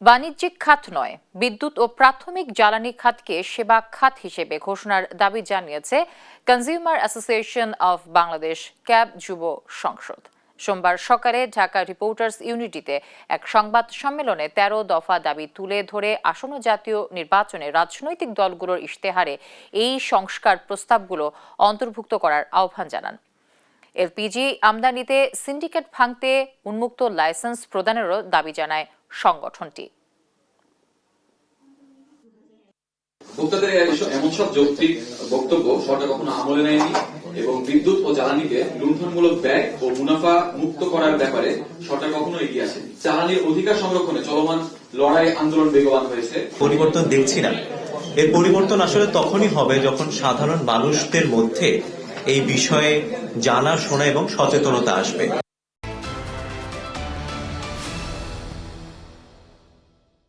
বাণিজ্যিক খাত নয়, বিদ্যুৎ ও প্রাথমিক জ্বালানি খাতকে সেবা খাত হিসেবে ঘোষণার দাবি জানিয়েছে consumer association of Bangladesh cab যুব সংসদ। সোমবার সকালে ঢাকা রিপোর্টার্স ইউনিটিতে এক সংবাদ সম্মেলনে ১৩ দফা দাবি তুলে ধরে আসন্ন জাতীয় নির্বাচনে রাজনৈতিক দলগুলোর ইশতেহারে এই সংস্কার প্রস্তাবগুলো অন্তর্ভুক্ত করার আহ্বান জানান। এলপিজি আমদানিতে সিন্ডিকেট ভাঙতে উন্মুক্ত লাইসেন্স প্রদানেরও দাবি জানায় সংগঠনটি। ভোক্তাদের এমন সব যৌক্তিক বক্তব্য সরকার কখনো আমলে নেয়নি এবং বিদ্যুৎ ও জ্বালানিকে লুণ্ঠনমূলক ব্যয় ও মুনাফা মুক্ত করার ব্যাপারে সরকার কখনো এগিয়ে আসেনি। জ্বালানির অধিকার সংরক্ষণে চলমান লড়াই আন্দোলন বেগবান হয়েছে। পরিবর্তন দেখছি না। এর পরিবর্তন আসলে তখনই হবে যখন সাধারণ মানুষদের মধ্যে এই বিষয়ে জানা শোনা এবং সচেতনতা আসবে।